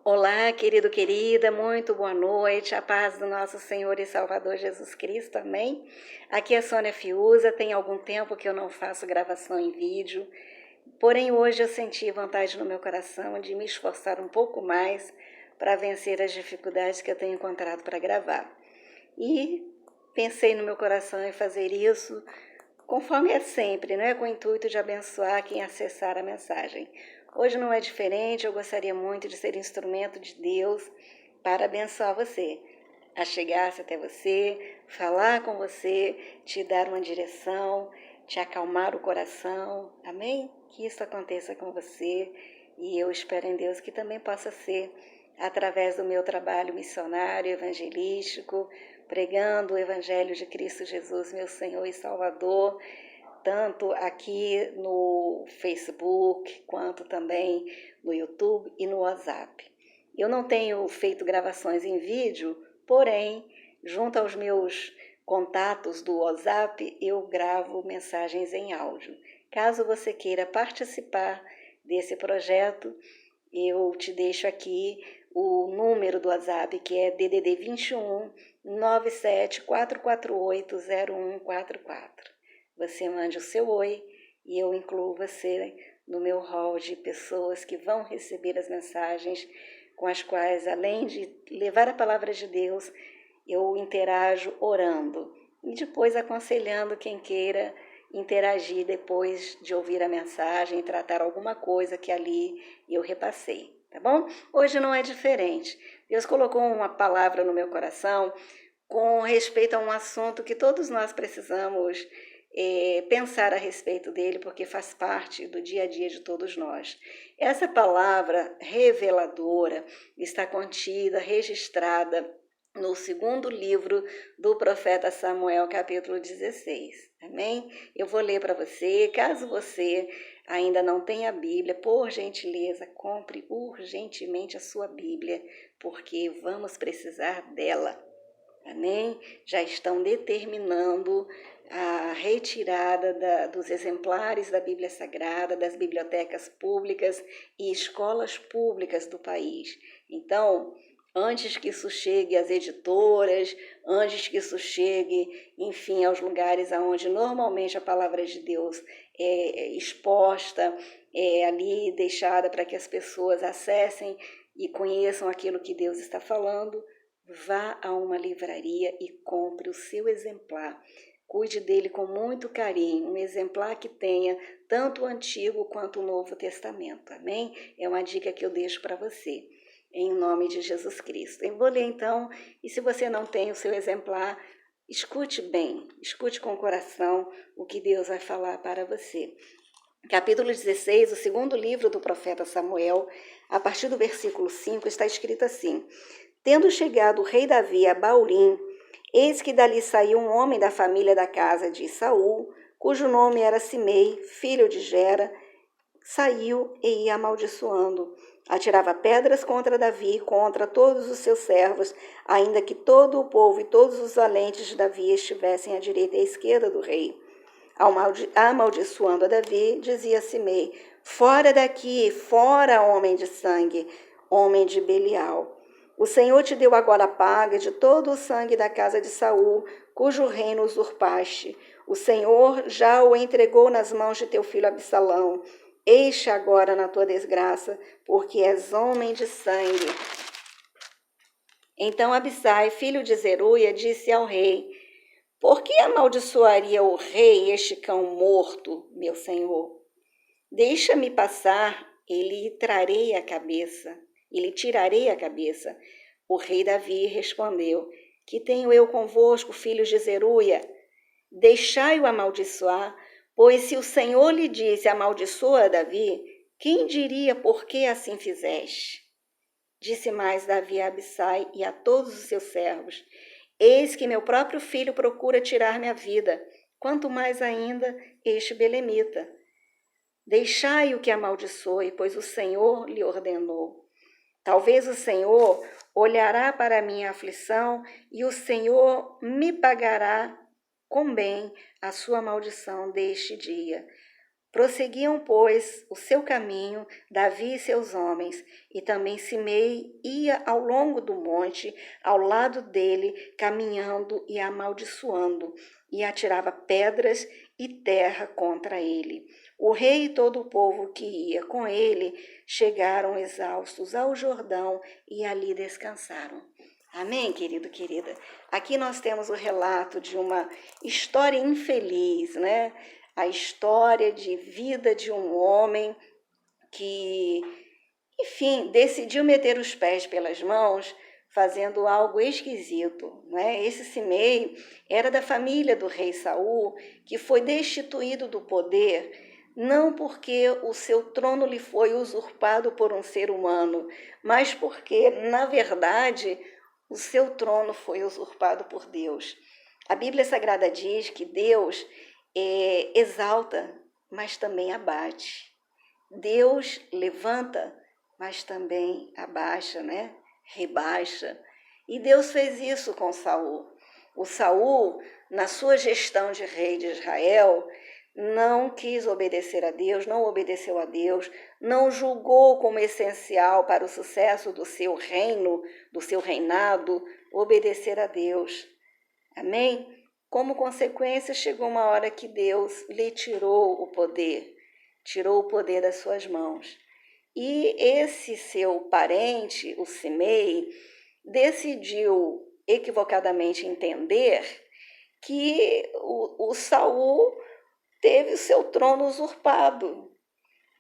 Olá, querido, querida, muito boa noite, a paz do nosso Senhor e Salvador Jesus Cristo, amém? Aqui é Sônia Fiuza, tem algum tempo que eu não faço gravação em vídeo, porém hoje eu senti vontade no meu coração de me esforçar um pouco mais para vencer as dificuldades que eu tenho encontrado para gravar. E pensei no meu coração em fazer isso conforme é sempre, não é? Com o intuito de abençoar quem acessar a mensagem. Hoje não é diferente, eu gostaria muito de ser instrumento de Deus para abençoar você, a chegar-se até você, falar com você, te dar uma direção, te acalmar o coração, amém? Que isso aconteça com você e eu espero em Deus que também possa ser através do meu trabalho missionário, evangelístico, pregando o Evangelho de Cristo Jesus, meu Senhor e Salvador, tanto aqui no Facebook, quanto também no YouTube e no WhatsApp. Eu não tenho feito gravações em vídeo, porém, junto aos meus contatos do WhatsApp, eu gravo mensagens em áudio. Caso você queira participar desse projeto, eu te deixo aqui o número do WhatsApp, que é DDD 21 974480144. Você mande o seu oi e eu incluo você no meu hall de pessoas que vão receber as mensagens com as quais, além de levar a palavra de Deus, eu interajo orando e depois aconselhando quem queira interagir depois de ouvir a mensagem e tratar alguma coisa que ali eu repassei, tá bom? Hoje não é diferente. Deus colocou uma palavra no meu coração com respeito a um assunto que todos nós precisamos pensar a respeito dele, porque faz parte do dia a dia de todos nós. Essa palavra reveladora está contida, registrada no segundo livro do profeta Samuel, capítulo 16. Amém? Eu vou ler para você. Caso você ainda não tenha a Bíblia, por gentileza, compre urgentemente a sua Bíblia, porque vamos precisar dela. Amém? Já estão determinando a retirada dos exemplares da Bíblia Sagrada, das bibliotecas públicas e escolas públicas do país. Então, antes que isso chegue às editoras, antes que isso chegue, enfim, aos lugares onde normalmente a palavra de Deus é exposta, é ali deixada para que as pessoas acessem e conheçam aquilo que Deus está falando, vá a uma livraria e compre o seu exemplar. Cuide dele com muito carinho, um exemplar que tenha tanto o Antigo quanto o Novo Testamento, amém? É uma dica que eu deixo para você, em nome de Jesus Cristo. Eu vou ler então, e se você não tem o seu exemplar, escute bem, escute com o coração o que Deus vai falar para você. Capítulo 16, o segundo livro do profeta Samuel, a partir do versículo 5, está escrito assim: Tendo chegado o rei Davi a Baurim, eis que dali saiu um homem da família da casa de Saul, cujo nome era Simei, filho de Gera, saiu e ia amaldiçoando. Atirava pedras contra Davi e contra todos os seus servos, ainda que todo o povo e todos os valentes de Davi estivessem à direita e à esquerda do rei. Amaldiçoando a Davi, dizia Simei: Fora daqui, fora, homem de sangue, homem de Belial. O Senhor te deu agora a paga de todo o sangue da casa de Saul, cujo reino usurpaste. O Senhor já o entregou nas mãos de teu filho Absalão. Eixe agora na tua desgraça, porque és homem de sangue. Então Abisai, filho de Zeruia, disse ao rei: Por que amaldiçoaria o rei este cão morto, meu senhor? Deixa-me passar, e lhe trarei a cabeça, e lhe tirarei a cabeça. O rei Davi respondeu: Que tenho eu convosco, filhos de Zeruia? Deixai-o amaldiçoar, pois se o Senhor lhe disse: Amaldiçoa Davi, quem diria por que assim fizeste? Disse mais Davi a Abisai e a todos os seus servos: Eis que meu próprio filho procura tirar minha vida, quanto mais ainda este belemita. Deixai-o que amaldiçoe, pois o Senhor lhe ordenou. Talvez o Senhor olhará para a minha aflição e o Senhor me pagará com bem a sua maldição deste dia. Prosseguiam, pois, o seu caminho, Davi e seus homens, e também Simei ia ao longo do monte, ao lado dele, caminhando e amaldiçoando, e atirava pedras e terra contra ele. O rei e todo o povo que ia com ele chegaram exaustos ao Jordão e ali descansaram. Amém, querido, querida? Aqui nós temos o relato de uma história infeliz, né? A história de vida de um homem que, enfim, decidiu meter os pés pelas mãos, fazendo algo esquisito, né? Esse Simei era da família do rei Saul, que foi destituído do poder, não porque o seu trono lhe foi usurpado por um ser humano, mas porque, na verdade, o seu trono foi usurpado por Deus. A Bíblia Sagrada diz que Deus exalta, mas também abate. Deus levanta, mas também abaixa, né? Rebaixa. E Deus fez isso com Saul. O Saul, na sua gestão de rei de Israel, não quis obedecer a Deus, não obedeceu a Deus, não julgou como essencial para o sucesso do seu reino, do seu reinado, obedecer a Deus. Amém? Como consequência, chegou uma hora que Deus lhe tirou o poder das suas mãos. E esse seu parente, o Simei, decidiu equivocadamente entender que o Saul teve o seu trono usurpado.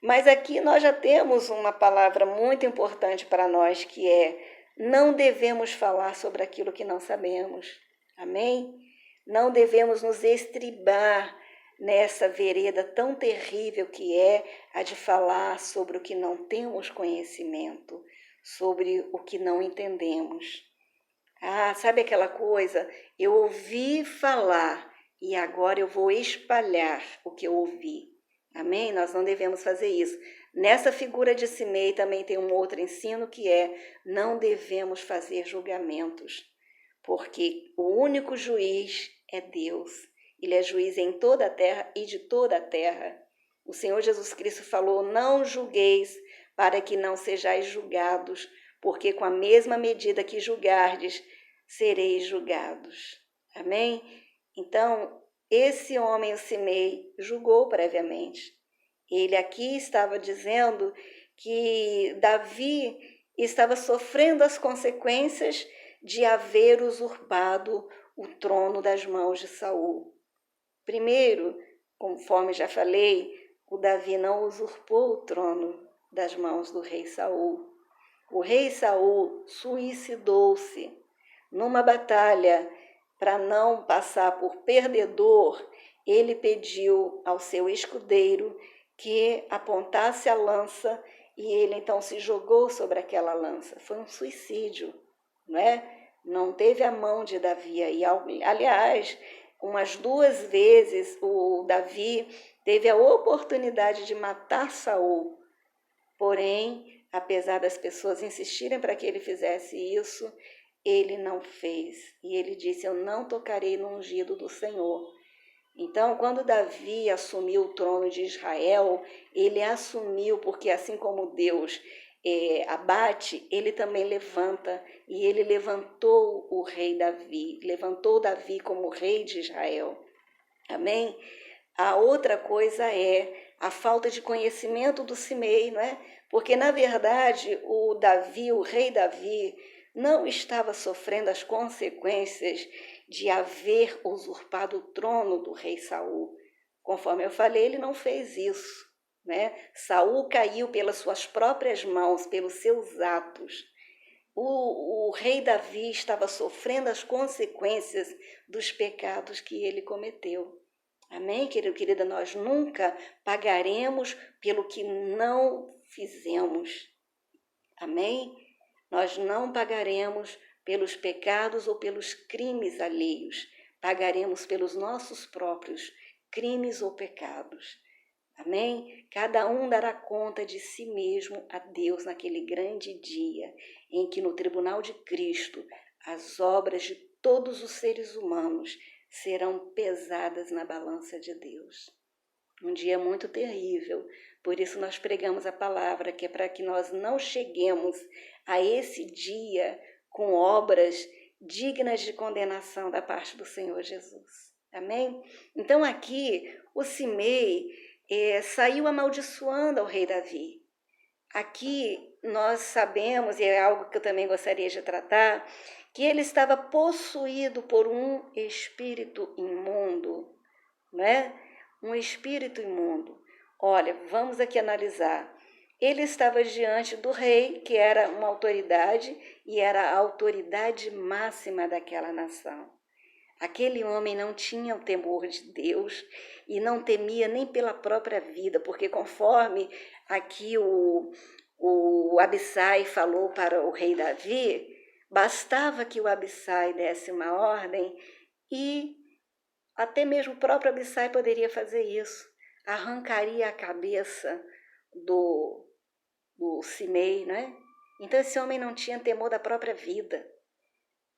Mas aqui nós já temos uma palavra muito importante para nós, que é: não devemos falar sobre aquilo que não sabemos. Amém? Não devemos nos estribar nessa vereda tão terrível que é a de falar sobre o que não temos conhecimento, sobre o que não entendemos. Sabe aquela coisa? Eu ouvi falar e agora eu vou espalhar o que eu ouvi. Amém? Nós não devemos fazer isso. Nessa figura de Simei também tem um outro ensino, que é: não devemos fazer julgamentos, porque o único juiz é Deus. Ele é juiz em toda a terra e de toda a terra. O Senhor Jesus Cristo falou: não julgueis para que não sejais julgados, porque com a mesma medida que julgardes, sereis julgados. Amém? Então, esse homem, o Simei, julgou previamente. Ele aqui estava dizendo que Davi estava sofrendo as consequências de haver usurpado o trono das mãos de Saul. Primeiro, conforme já falei, o Davi não usurpou o trono das mãos do rei Saul. O rei Saul suicidou-se numa batalha. Para não passar por perdedor, ele pediu ao seu escudeiro que apontasse a lança e ele então se jogou sobre aquela lança. Foi um suicídio, não é? Não teve a mão de Davi. E, aliás, umas 2 vezes o Davi teve a oportunidade de matar Saul. Porém, apesar das pessoas insistirem para que ele fizesse isso, ele não fez. E ele disse: eu não tocarei no ungido do Senhor. Então, quando Davi assumiu o trono de Israel, ele assumiu porque, assim como Deus abate, ele também levanta. E ele levantou o rei Davi, levantou Davi como rei de Israel. Amém? A outra coisa é a falta de conhecimento do Simei, não é? Porque, na verdade, o Davi, o rei Davi, não estava sofrendo as consequências de haver usurpado o trono do rei Saul. Conforme eu falei, ele não fez isso, né? Saul caiu pelas suas próprias mãos, pelos seus atos. O rei Davi estava sofrendo as consequências dos pecados que ele cometeu. Amém, querido, querida? Nós nunca pagaremos pelo que não fizemos. Amém? Nós não pagaremos pelos pecados ou pelos crimes alheios. Pagaremos pelos nossos próprios crimes ou pecados. Amém? Cada um dará conta de si mesmo a Deus naquele grande dia em que no tribunal de Cristo as obras de todos os seres humanos serão pesadas na balança de Deus. um dia muito terrível. Por isso nós pregamos a palavra, que é para que nós não cheguemos a esse dia com obras dignas de condenação da parte do Senhor Jesus. Amém? Então aqui o Simei saiu amaldiçoando ao rei Davi. Aqui nós sabemos, e é algo que eu também gostaria de tratar, que ele estava possuído por um espírito imundo, né? Um espírito imundo. Olha, vamos aqui analisar. Ele estava diante do rei, que era uma autoridade, e era a autoridade máxima daquela nação. Aquele homem não tinha o temor de Deus e não temia nem pela própria vida, porque conforme aqui o Abissai falou para o rei Davi, bastava que o Abissai desse uma ordem e até mesmo o próprio Abissai poderia fazer isso. Arrancaria a cabeça do Simei, né? Então esse homem não tinha temor da própria vida,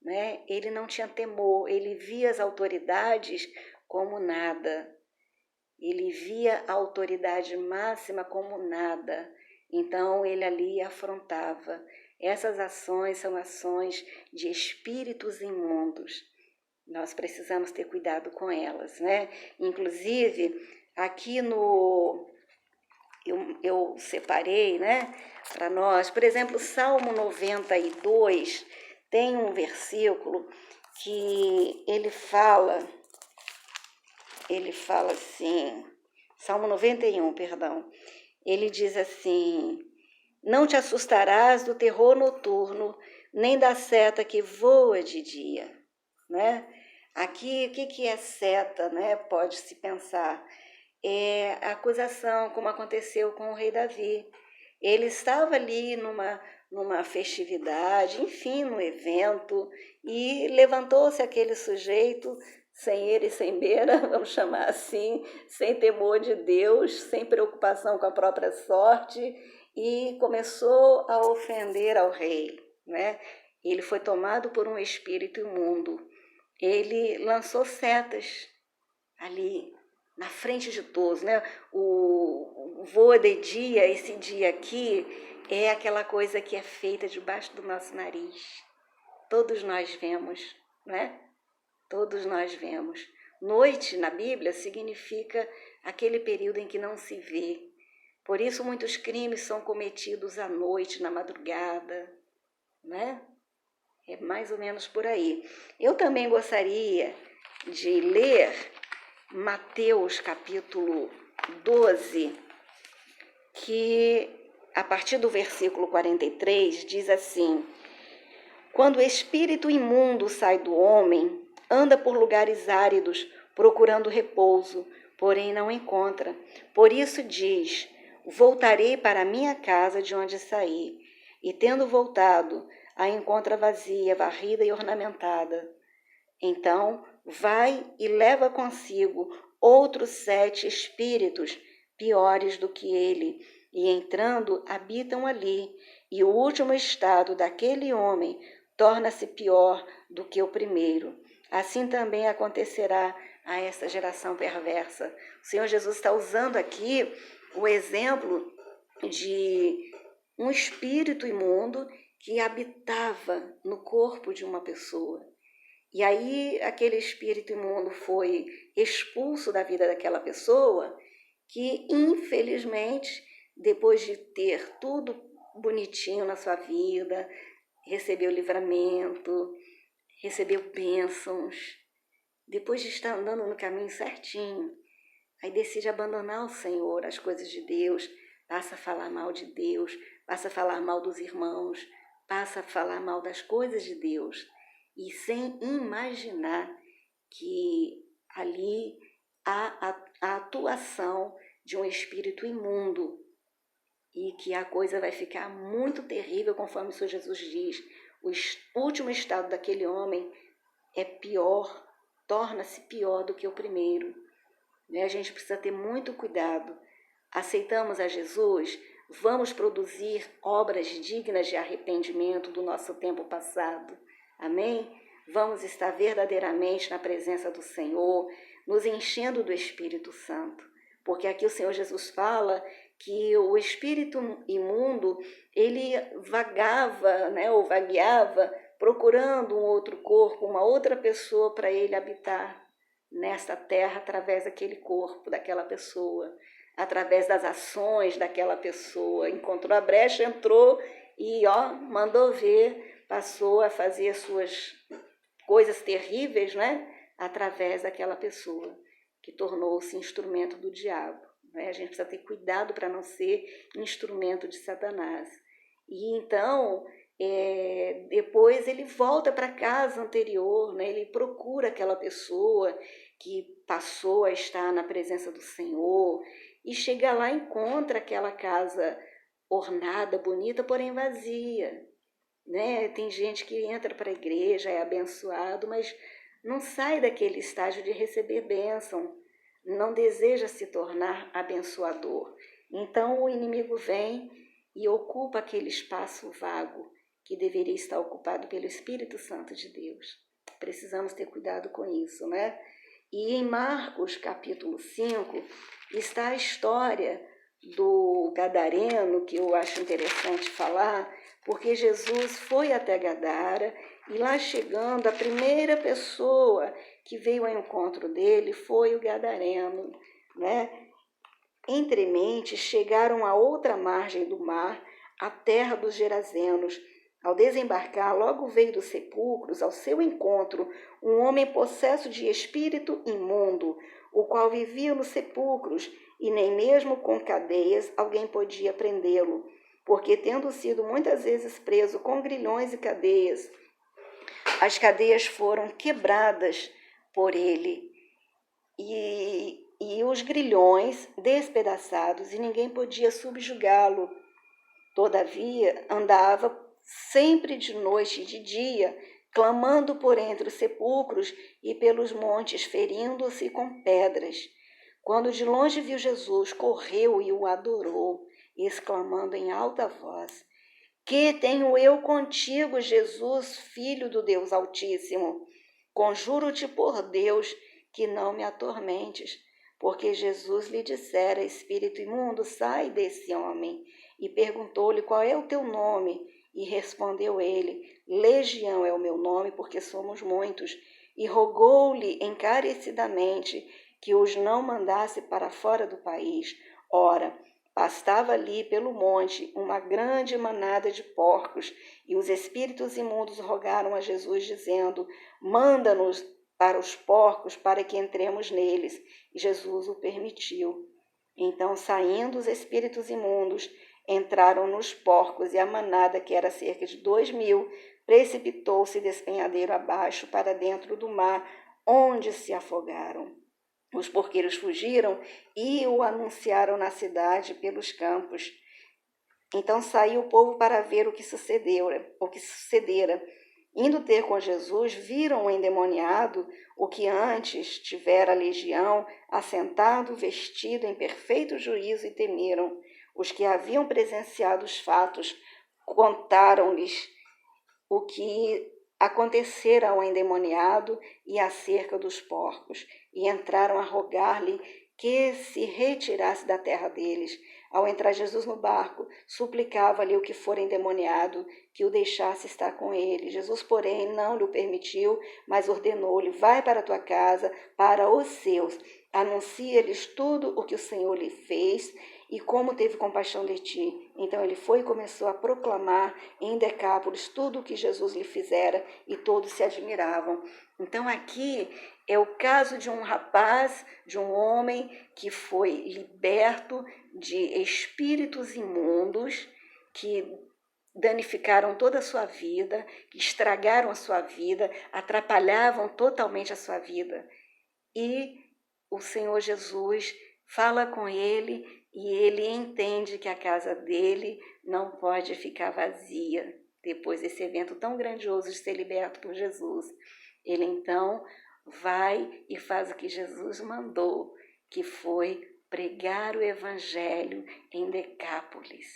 né? Ele não tinha temor, ele via as autoridades como nada. Ele via a autoridade máxima como nada. Então ele ali afrontava. Essas ações são ações de espíritos imundos. Nós precisamos ter cuidado com elas, né? Inclusive, aqui eu separei, né, para nós, por exemplo, Salmo 92, tem um versículo que ele fala assim, Salmo 91, perdão, ele diz assim: não te assustarás do terror noturno, nem da seta que voa de dia, né? Aqui, o que é seta, né? Pode-se pensar. É a acusação, como aconteceu com o rei Davi. Ele estava ali numa festividade, enfim, num evento, e levantou-se aquele sujeito, sem ele e sem beira, vamos chamar assim, sem temor de Deus, sem preocupação com a própria sorte, e começou a ofender ao rei, né? Ele foi tomado por um espírito imundo. Ele lançou setas ali na frente de todos, né? O voa de dia, esse dia aqui, é aquela coisa que é feita debaixo do nosso nariz. Todos nós vemos, né? Todos nós vemos. Noite, na Bíblia, significa aquele período em que não se vê. Por isso, muitos crimes são cometidos à noite, na madrugada, né? É mais ou menos por aí. Eu também gostaria de ler Mateus capítulo 12, que a partir do versículo 43 diz assim: quando o espírito imundo sai do homem, anda por lugares áridos, procurando repouso, porém não encontra. Por isso diz: voltarei para a minha casa de onde saí. E tendo voltado, a encontra vazia, varrida e ornamentada. Então vai e leva consigo outros 7 espíritos piores do que ele, e entrando habitam ali, e o último estado daquele homem torna-se pior do que o primeiro. Assim também acontecerá a essa geração perversa. O Senhor Jesus está usando aqui o exemplo de um espírito imundo que habitava no corpo de uma pessoa. E aí aquele espírito imundo foi expulso da vida daquela pessoa, que infelizmente, depois de ter tudo bonitinho na sua vida, recebeu livramento, recebeu bênçãos, depois de estar andando no caminho certinho, aí decide abandonar o Senhor, as coisas de Deus, passa a falar mal de Deus, passa a falar mal dos irmãos, passa a falar mal das coisas de Deus, e sem imaginar que ali há a atuação de um espírito imundo e que a coisa vai ficar muito terrível, conforme o Senhor Jesus diz. O último estado daquele homem é pior, torna-se pior do que o primeiro. A gente precisa ter muito cuidado. Aceitamos a Jesus, vamos produzir obras dignas de arrependimento do nosso tempo passado. Amém? Vamos estar verdadeiramente na presença do Senhor, nos enchendo do Espírito Santo, porque aqui o Senhor Jesus fala que o espírito imundo, ele vagava, né, ou vagueava, procurando um outro corpo, uma outra pessoa para ele habitar nessa terra através daquele corpo, daquela pessoa, através das ações daquela pessoa. Encontrou a brecha, entrou e mandou ver, passou a fazer as suas coisas terríveis, né, através daquela pessoa, que tornou-se instrumento do diabo. Né? A gente precisa ter cuidado para não ser instrumento de Satanás. E então, depois ele volta para a casa anterior, né? Ele procura aquela pessoa que passou a estar na presença do Senhor e chega lá e encontra aquela casa ornada, bonita, porém vazia. Né? Tem gente que entra para a igreja, é abençoado, mas não sai daquele estágio de receber bênção, não deseja se tornar abençoador. Então o inimigo vem e ocupa aquele espaço vago que deveria estar ocupado pelo Espírito Santo de Deus. Precisamos ter cuidado com isso, né? E em Marcos, capítulo 5, está a história do gadareno, que eu acho interessante falar, porque Jesus foi até Gadara e lá chegando, a primeira pessoa que veio ao encontro dele foi o gadareno, né? Entre mentes chegaram à outra margem do mar, a terra dos Gerazenos. Ao desembarcar, logo veio dos sepulcros ao seu encontro um homem possesso de espírito imundo, o qual vivia nos sepulcros, e nem mesmo com cadeias alguém podia prendê-lo, porque tendo sido muitas vezes preso com grilhões e cadeias, as cadeias foram quebradas por ele, e os grilhões despedaçados, e ninguém podia subjugá-lo. Todavia, andava sempre de noite e de dia, clamando por entre os sepulcros e pelos montes, ferindo-se com pedras. Quando de longe viu Jesus, correu e o adorou, exclamando em alta voz: Que tenho eu contigo, Jesus, Filho do Deus Altíssimo? Conjuro-te por Deus que não me atormentes. Porque Jesus lhe dissera: Espírito imundo, sai desse homem. E perguntou-lhe: Qual é o teu nome? E respondeu ele: Legião é o meu nome, porque somos muitos. E rogou-lhe encarecidamente que os não mandasse para fora do país. Ora, pastava ali pelo monte uma grande manada de porcos, e os espíritos imundos rogaram a Jesus, dizendo: Manda-nos para os porcos, para que entremos neles. E Jesus o permitiu. Então, saindo os espíritos imundos, entraram nos porcos, e a manada, que era cerca de 2.000, precipitou-se despenhadeiro abaixo para dentro do mar, onde se afogaram. Os porqueiros fugiram e o anunciaram na cidade pelos campos. Então saiu o povo para ver o que sucedera. Indo ter com Jesus, viram o endemoniado, o que antes tivera legião, assentado, vestido em perfeito juízo, e temeram. Os que haviam presenciado os fatos contaram-lhes o que acontecera ao endemoniado e acerca dos porcos, e entraram a rogar-lhe que se retirasse da terra deles. Ao entrar Jesus no barco, suplicava-lhe o que fora endemoniado que o deixasse estar com ele. Jesus, porém, não lhe permitiu, mas ordenou-lhe: Vai para a tua casa, para os seus, anuncia-lhes tudo o que o Senhor lhe fez e como teve compaixão de ti. Então ele foi e começou a proclamar em Decápolis tudo o que Jesus lhe fizera, e todos se admiravam. Então aqui é o caso de um rapaz, de um homem que foi liberto de espíritos imundos que danificaram toda a sua vida, que estragaram a sua vida, atrapalhavam totalmente a sua vida. E o Senhor Jesus fala com ele e ele entende que a casa dele não pode ficar vazia depois desse evento tão grandioso de ser liberto por Jesus. Ele então vai e faz o que Jesus mandou, que foi pregar o evangelho em Decápolis.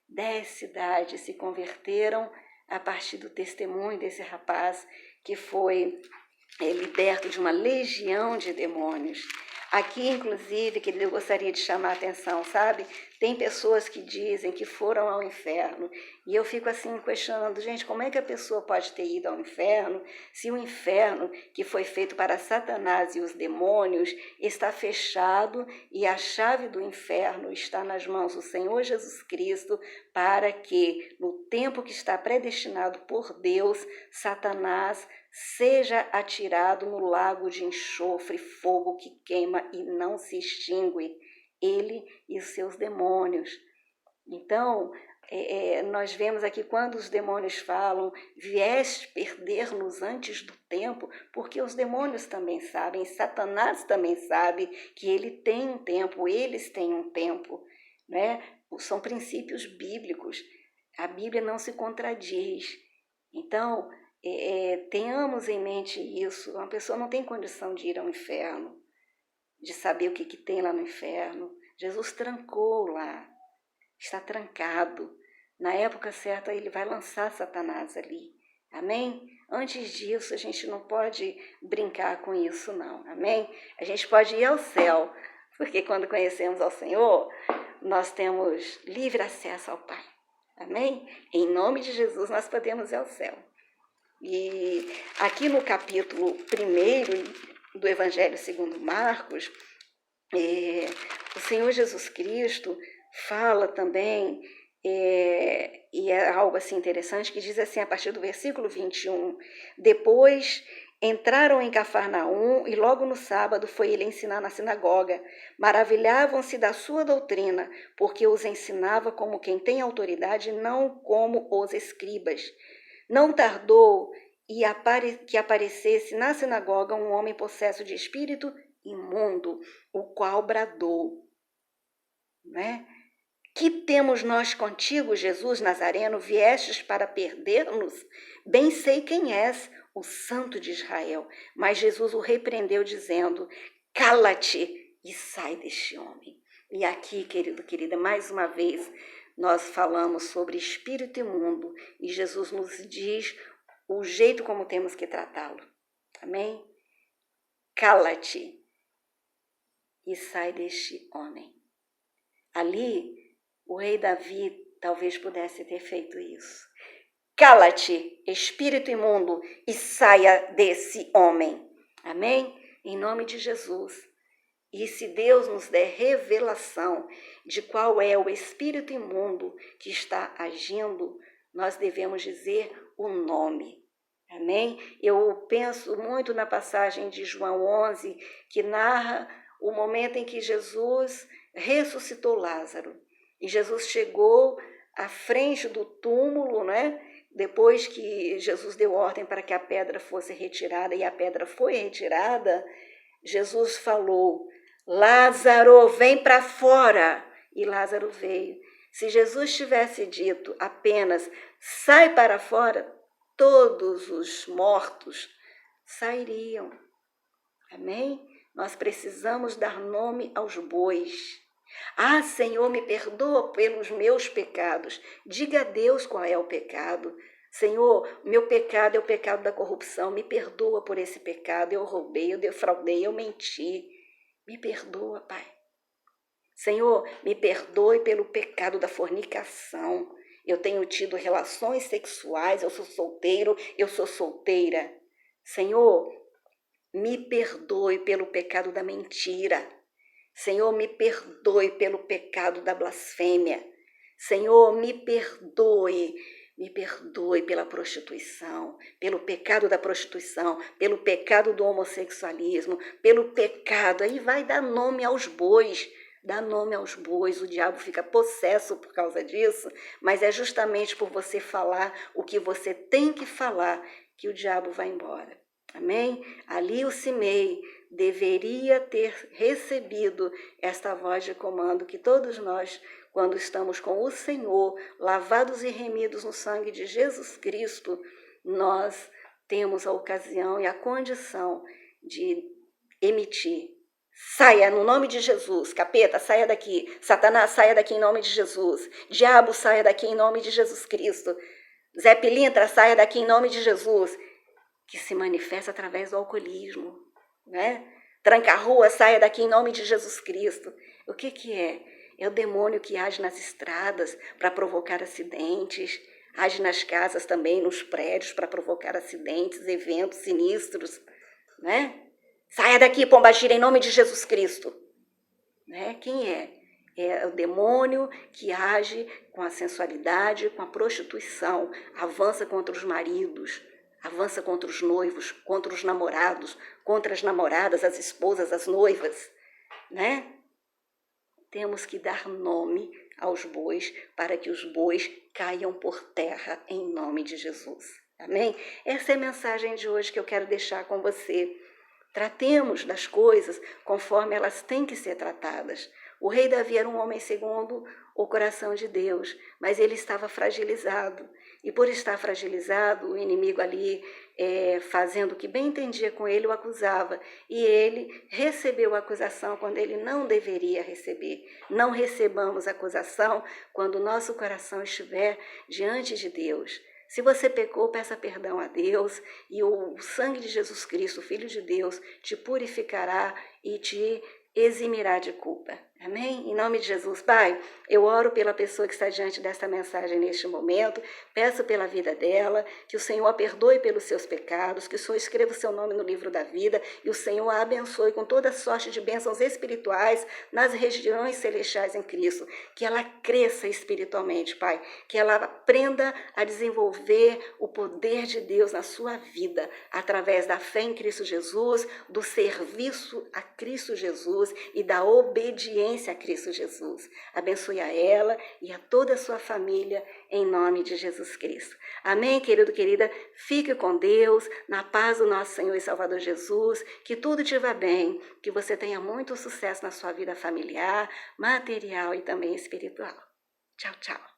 10 cidades se converteram a partir do testemunho desse rapaz que foi liberto de uma legião de demônios. Aqui, inclusive, que eu gostaria de chamar a atenção, sabe? Tem pessoas que dizem que foram ao inferno. E eu fico assim questionando, gente, como é que a pessoa pode ter ido ao inferno se o inferno, que foi feito para Satanás e os demônios, está fechado e a chave do inferno está nas mãos do Senhor Jesus Cristo, para que, no tempo que está predestinado por Deus, Satanás seja atirado no lago de enxofre, fogo que queima e não se extingue, ele e os seus demônios. Então, nós vemos aqui quando os demônios falam, vieste perder-nos antes do tempo, porque os demônios também sabem, Satanás também sabe que ele tem um tempo, eles têm um tempo, né? São princípios bíblicos, a Bíblia não se contradiz. Então, tenhamos em mente isso, uma pessoa não tem condição de ir ao inferno, de saber o que tem lá no inferno. Jesus trancou lá, está trancado. Na época certa, ele vai lançar Satanás ali. Amém? Antes disso, a gente não pode brincar com isso, não. Amém? A gente pode ir ao céu, porque quando conhecemos ao Senhor, nós temos livre acesso ao Pai. Amém? Em nome de Jesus, nós podemos ir ao céu. E aqui no capítulo 1 do Evangelho segundo Marcos, o Senhor Jesus Cristo fala também, e é algo assim interessante, que diz assim, a partir do versículo 21, depois entraram em Cafarnaum e logo no sábado foi ele ensinar na sinagoga. Maravilhavam-se da sua doutrina, porque os ensinava como quem tem autoridade, não como os escribas. Não tardou que aparecesse na sinagoga um homem possesso de espírito imundo, o qual bradou, né? Que temos nós contigo, Jesus Nazareno? Viestes para perder-nos? Bem sei quem és, o Santo de Israel. Mas Jesus o repreendeu, dizendo, cala-te e sai deste homem. E aqui, querido, querida, mais uma vez, nós falamos sobre espírito imundo e Jesus nos diz o jeito como temos que tratá-lo. Amém? Cala-te e sai deste homem. Ali, o rei Davi talvez pudesse ter feito isso. Cala-te, espírito imundo, e saia desse homem. Amém? Em nome de Jesus. E se Deus nos der revelação de qual é o espírito imundo que está agindo, nós devemos dizer o nome. Amém? Eu penso muito na passagem de João 11, que narra o momento em que Jesus ressuscitou Lázaro. E Jesus chegou à frente do túmulo, né? Depois que Jesus deu ordem para que a pedra fosse retirada, e a pedra foi retirada, Jesus falou, Lázaro, vem para fora. E Lázaro veio. Se Jesus tivesse dito apenas, sai para fora, todos os mortos sairiam. Amém? Nós precisamos dar nome aos bois. Ah, Senhor, me perdoa pelos meus pecados. Diga a Deus qual é o pecado. Senhor, meu pecado é o pecado da corrupção. Me perdoa por esse pecado. Eu roubei, eu defraudei, eu menti. Me perdoa, Pai. Senhor, me perdoe pelo pecado da fornicação. Eu tenho tido relações sexuais, eu sou solteiro, eu sou solteira. Senhor, me perdoe pelo pecado da mentira. Senhor, me perdoe pelo pecado da blasfêmia. Senhor, me perdoe pela prostituição, pelo pecado da prostituição, pelo pecado do homossexualismo, pelo pecado. Aí vai dar nome aos bois. Dá nome aos bois, o diabo fica possesso por causa disso, mas é justamente por você falar o que você tem que falar que o diabo vai embora. Amém? Ali o Simei deveria ter recebido esta voz de comando que todos nós, quando estamos com o Senhor, lavados e remidos no sangue de Jesus Cristo, nós temos a ocasião e a condição de emitir. Saia no nome de Jesus, capeta, saia daqui, Satanás, saia daqui em nome de Jesus, diabo, saia daqui em nome de Jesus Cristo, Zé Pilintra, saia daqui em nome de Jesus, que se manifesta através do alcoolismo, né? tranca a rua, saia daqui em nome de Jesus Cristo. O que é? É o demônio que age nas estradas para provocar acidentes, age nas casas também, nos prédios para provocar acidentes, eventos sinistros, né? Saia daqui, pombagira, em nome de Jesus Cristo. Né? Quem é? É o demônio que age com a sensualidade, com a prostituição, avança contra os maridos, avança contra os noivos, contra os namorados, contra as namoradas, as esposas, as noivas, né? Temos que dar nome aos bois para que os bois caiam por terra em nome de Jesus. Amém? Essa é a mensagem de hoje que eu quero deixar com você. Tratemos das coisas conforme elas têm que ser tratadas. O rei Davi era um homem segundo o coração de Deus, mas ele estava fragilizado. E por estar fragilizado, o inimigo ali, fazendo o que bem entendia com ele, o acusava. E ele recebeu a acusação quando ele não deveria receber. Não recebamos acusação quando o nosso coração estiver diante de Deus. Se você pecou, peça perdão a Deus e o sangue de Jesus Cristo, Filho de Deus, te purificará e te eximirá de culpa. Amém? Em nome de Jesus. Pai, eu oro pela pessoa que está diante desta mensagem neste momento, peço pela vida dela, que o Senhor a perdoe pelos seus pecados, que o Senhor escreva o seu nome no livro da vida e o Senhor a abençoe com toda sorte de bênçãos espirituais nas regiões celestiais em Cristo, que ela cresça espiritualmente, Pai, que ela aprenda a desenvolver o poder de Deus na sua vida, através da fé em Cristo Jesus, do serviço a Cristo Jesus e da obediência a Cristo Jesus. Abençoe a ela e a toda a sua família, em nome de Jesus Cristo. Amém, querido, querida? Fique com Deus, na paz do nosso Senhor e Salvador Jesus, que tudo te vá bem, que você tenha muito sucesso na sua vida familiar, material e também espiritual. Tchau, tchau.